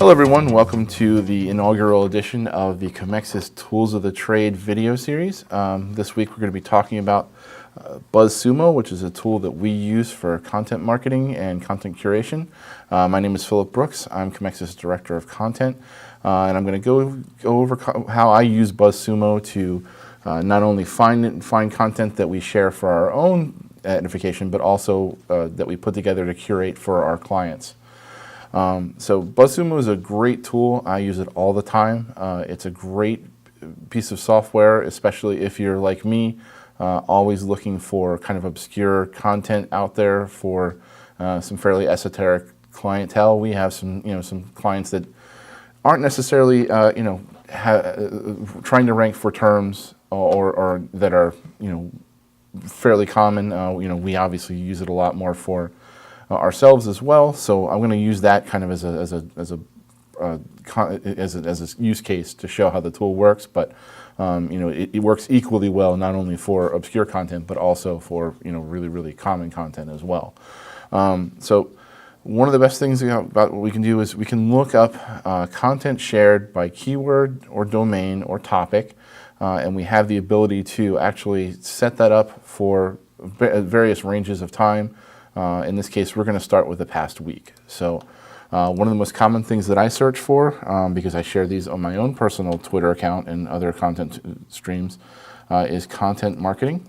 Hello everyone, welcome to the inaugural edition of the Commexis Tools of the Trade video series. This week we're going to be talking about Buzzsumo, which is a tool that we use for content marketing and content curation. My name is Phillip Brooks. I'm Commexis Director of Content, and I'm going to go over how I use Buzzsumo to not only find content that we share for our own edification, but also that we put together to curate for our clients. So Buzzsumo is a great tool. I use it all the time. It's a great piece of software, especially if you're like me, always looking for kind of obscure content out there for some fairly esoteric clientele. We have some clients that aren't necessarily trying to rank for terms or that are fairly common. We obviously use it a lot more for ourselves as well, so I'm going to use that kind of as a use case to show how the tool works. But it works equally well not only for obscure content but also for really common content as well. So one of the best things about what we can do is we can look up content shared by keyword or domain or topic, and we have the ability to actually set that up for various ranges of time. In this case, we're going to start with the past week. So one of the most common things that I search for, because I share these on my own personal Twitter account and other content streams, is content marketing.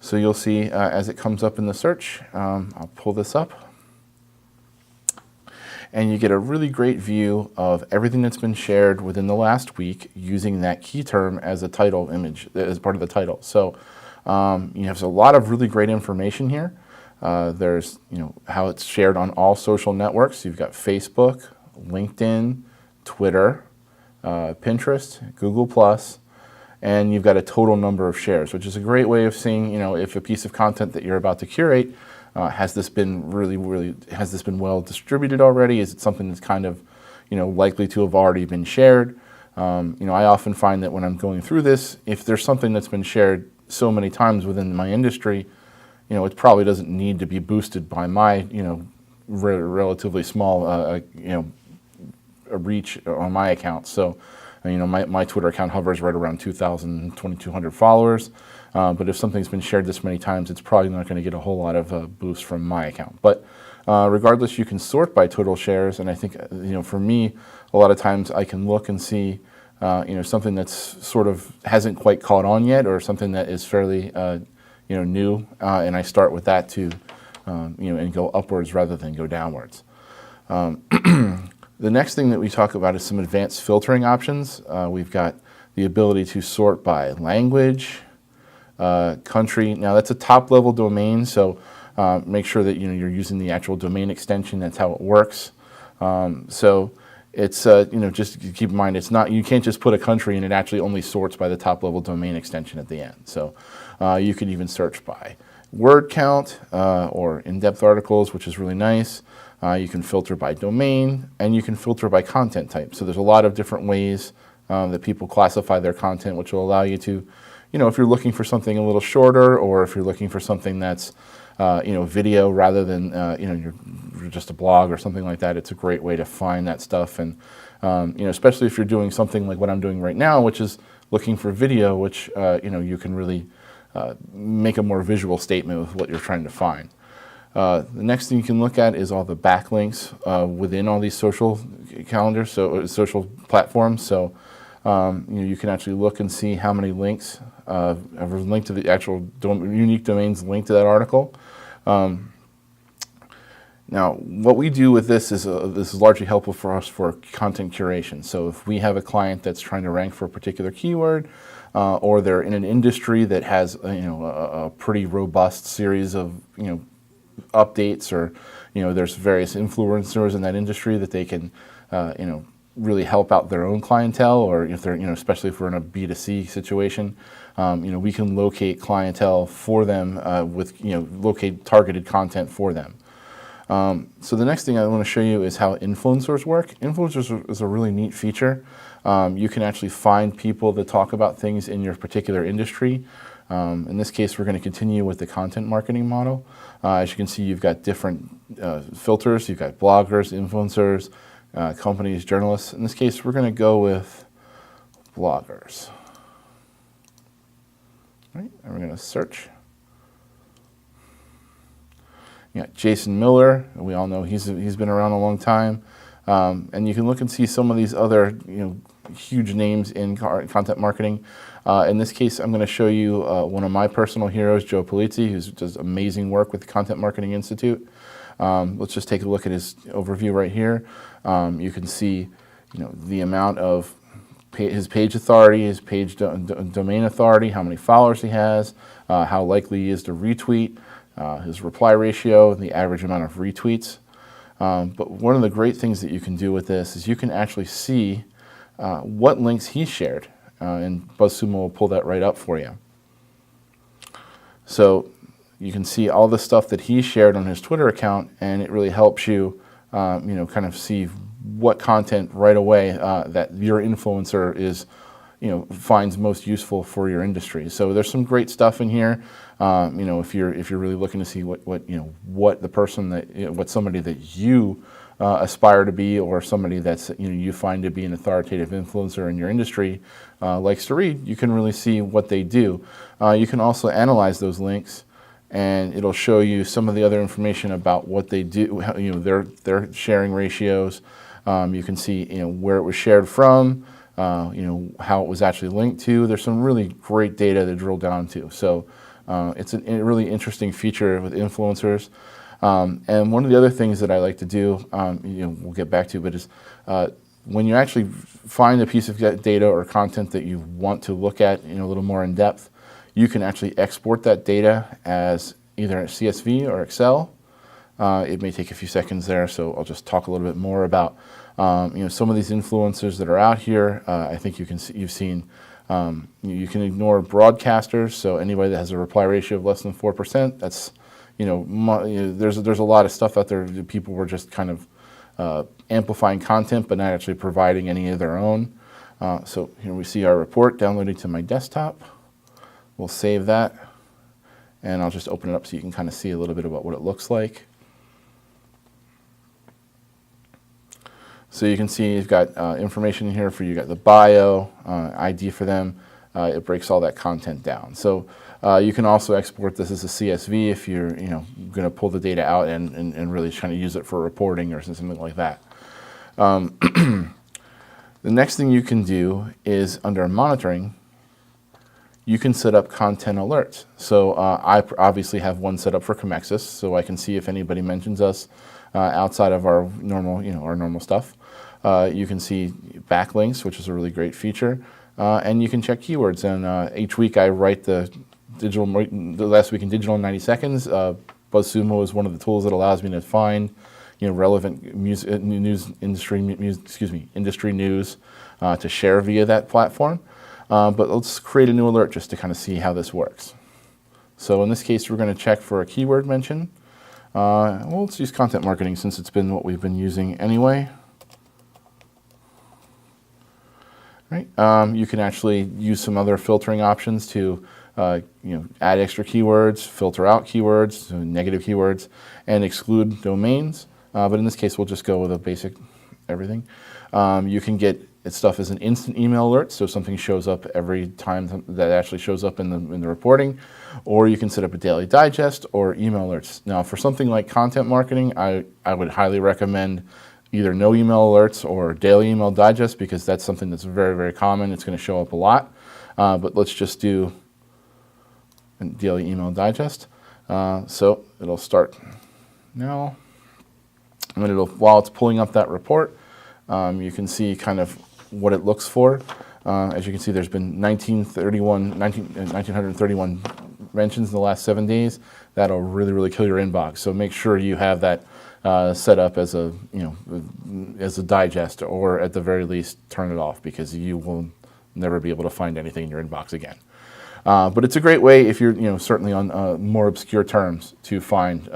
So you'll see as it comes up in the search, I'll pull this up. And you get a really great view of everything that's been shared within the last week using that key term as a title image, as part of the title. So there's a lot of really great information here. There's how it's shared on all social networks. You've got Facebook, LinkedIn, Twitter, Pinterest, Google+, and you've got a total number of shares, which is a great way of seeing if a piece of content that you're about to curate has this been well distributed already? Is it something that's kind of likely to have already been shared? I often find that when I'm going through this, if there's something that's been shared so many times within my industry, it probably doesn't need to be boosted by my relatively small a reach on my account. So my Twitter account hovers right around 2,000, 2,200 followers. But if something's been shared this many times, it's probably not going to get a whole lot of boost from my account. But regardless, you can sort by total shares, and I think for me, a lot of times I can look and see something that's sort of hasn't quite caught on yet, or something that is fairly new, and I start with that too, and go upwards rather than go downwards. The next thing that we talk about is some advanced filtering options. We've got the ability to sort by language, country. Now that's a top level domain, so make sure that you're using the actual domain extension. That's how it works. So it's just keep in mind, it's not, you can't just put a country and it actually only sorts by the top level domain extension at the end. So you can even search by word count or in-depth articles, which is really nice. You can filter by domain, and you can filter by content type. So there's a lot of different ways that people classify their content, which will allow you to, if you're looking for something a little shorter, or if you're looking for something that's, video rather than, you're just a blog or something like that, it's a great way to find that stuff. And, especially if you're doing something like what I'm doing right now, which is looking for video, which, you can really make a more visual statement with what you're trying to find. The next thing you can look at is all the backlinks within all these social calendars, so social platforms. So you can actually look and see how many links have linked to the actual unique domains linked to that article. Now, what we do with this is largely helpful for us for content curation. So if we have a client that's trying to rank for a particular keyword, or they're in an industry that has a pretty robust series of updates, or there's various influencers in that industry that they can really help out their own clientele, or if they're especially if we're in a B2C situation, we can locate clientele for them with locate targeted content for them. So the next thing I want to show you is how influencers work. Influencers is a really neat feature. You can actually find people that talk about things in your particular industry. In this case, we're going to continue with the content marketing model. As you can see, you've got different filters. You've got bloggers, influencers, companies, journalists. In this case, we're going to go with bloggers. Right, and we're going to search. You got Jason Miller. We all know he's been around a long time. And you can look and see some of these other huge names in content marketing. In this case, I'm going to show you one of my personal heroes, Joe Polizzi, who does amazing work with the Content Marketing Institute. Let's just take a look at his overview right here. You can see the amount of his page authority, his page domain authority, how many followers he has, how likely he is to retweet, his reply ratio, the average amount of retweets. But one of the great things that you can do with this is you can actually see what links he shared, and Buzzsumo will pull that right up for you. So you can see all the stuff that he shared on his Twitter account, and it really helps you, kind of see what content right away that your influencer is, finds most useful for your industry. So there's some great stuff in here. If you're really looking to see what the person that what somebody that you aspire to be, or somebody that's you find to be an authoritative influencer in your industry likes to read, you can really see what they do. You can also analyze those links, and it'll show you some of the other information about what they do. Their sharing ratios. You can see where it was shared from. How it was actually linked to. There's some really great data to drill down to. So it's a really interesting feature with influencers. And one of the other things that I like to do, we'll get back to, but is when you actually find a piece of data or content that you want to look at a little more in depth, you can actually export that data as either a CSV or Excel. It may take a few seconds there, so I'll just talk a little bit more about some of these influencers that are out here. I think you've seen. You can ignore broadcasters, so anybody that has a reply ratio of less than 4%. That's there's a lot of stuff out there that people were just kind of amplifying content, but not actually providing any of their own. So here we see our report downloading to my desktop. We'll save that, and I'll just open it up so you can kind of see a little bit about what it looks like. So you can see you've got information here for you. Got the bio, ID for them. It breaks all that content down. So you can also export this as a CSV if you're going to pull the data out and really trying to use it for reporting or something like that. The next thing you can do is under monitoring, you can set up content alerts. So I obviously have one set up for Commexis, so I can see if anybody mentions us outside of our normal stuff. You can see backlinks, which is a really great feature, and you can check keywords. And each week I write the last week in digital in 90 seconds. Buzzsumo is one of the tools that allows me to find relevant industry news to share via that platform. But let's create a new alert just to kind of see how this works. So in this case, we're going to check for a keyword mention. Well, let's use content marketing since it's been what we've been using anyway. Right. You can actually use some other filtering options to add extra keywords, filter out keywords, so negative keywords, and exclude domains. But in this case, we'll just go with a basic everything. You can get stuff as an instant email alert, so something shows up every time that actually shows up in the reporting, or you can set up a daily digest or email alerts. Now, for something like content marketing, I would highly recommend either no email alerts or daily email digest, because that's something that's very, very common. It's going to show up a lot. But let's just do a daily email digest. So it'll start now. And while it's pulling up that report, you can see kind of what it looks for. As you can see, there's been 1,931 mentions in the last 7 days. That'll really, really kill your inbox. So make sure you have that set up as a digest, or at the very least turn it off, because you will never be able to find anything in your inbox again. But it's a great way if you're certainly on more obscure terms to find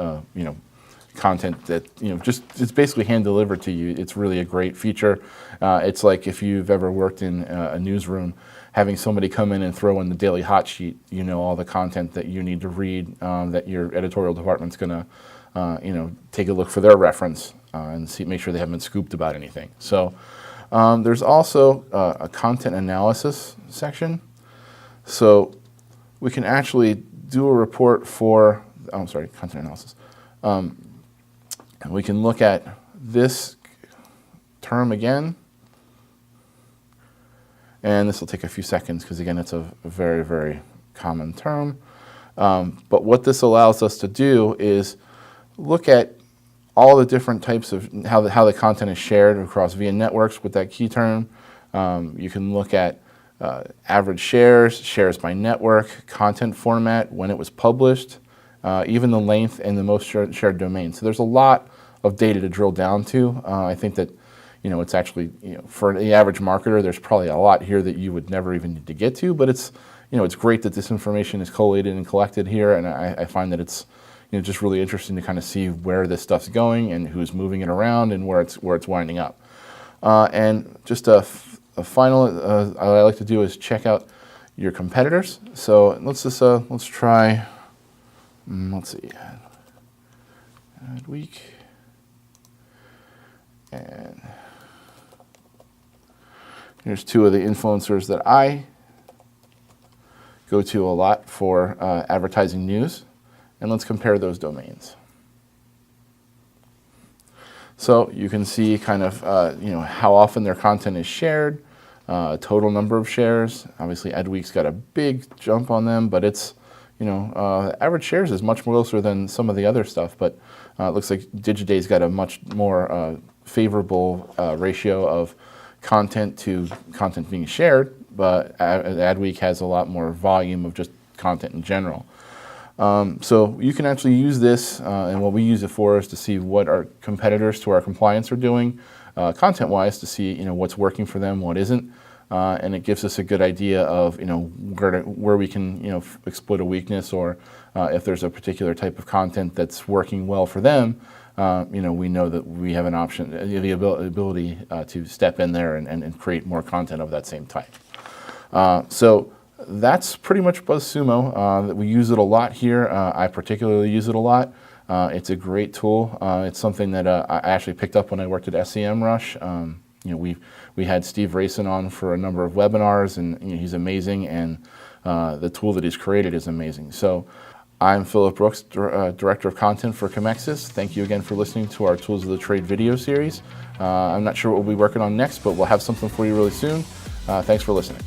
content that it's basically hand delivered to you. It's really a great feature. It's like if you've ever worked in a newsroom having somebody come in and throw in the daily hot sheet, you know, all the content that you need to read, that your editorial department's going to, you know, take a look for their reference and make sure they haven't been scooped about anything. So there's also a content analysis section. So we can actually do a report for, content analysis. And we can look at this term again. And this will take a few seconds because, again, it's a very, very common term. But what this allows us to do is look at all the different types of how the content is shared across via networks with that key term. You can look at average shares, shares by network, content format, when it was published, even the length and the most shared domain. So there's a lot of data to drill down to. I think that, you know, it's actually, you know, for the average marketer, there's probably a lot here that you would never even need to get to, but it's, you know, it's great that this information is collated and collected here, and I find that it's, you know, just really interesting to kind of see where this stuff's going and who's moving it around and where it's winding up. And just a final, what I like to do is check out your competitors. So let's try, let's see, ad week, and here's two of the influencers that I go to a lot for advertising news, and let's compare those domains. So you can see kind of you know, how often their content is shared, total number of shares. Obviously, Adweek's got a big jump on them, but it's, you know, average shares is much closer than some of the other stuff. But it looks like Digiday's got a much more favorable ratio of content to content being shared, but Adweek has a lot more volume of just content in general. So you can actually use this, and what we use it for is to see what our competitors to our compliance are doing, content-wise, to see, you know, what's working for them, what isn't, and it gives us a good idea of, you know, where we can, you know, exploit a weakness, or if there's a particular type of content that's working well for them. You know, we know that we have an option, the ability to step in there and create more content of that same type. So that's pretty much Buzzsumo. We use it a lot here. I particularly use it a lot. It's a great tool. It's something that I actually picked up when I worked at SEMrush. You know, we had Steve Racin on for a number of webinars, and, you know, he's amazing, and the tool that he's created is amazing. So I'm Phillip Brooks, Director of Content for Commexis. Thank you again for listening to our Tools of the Trade video series. I'm not sure what we'll be working on next, but we'll have something for you really soon. Thanks for listening.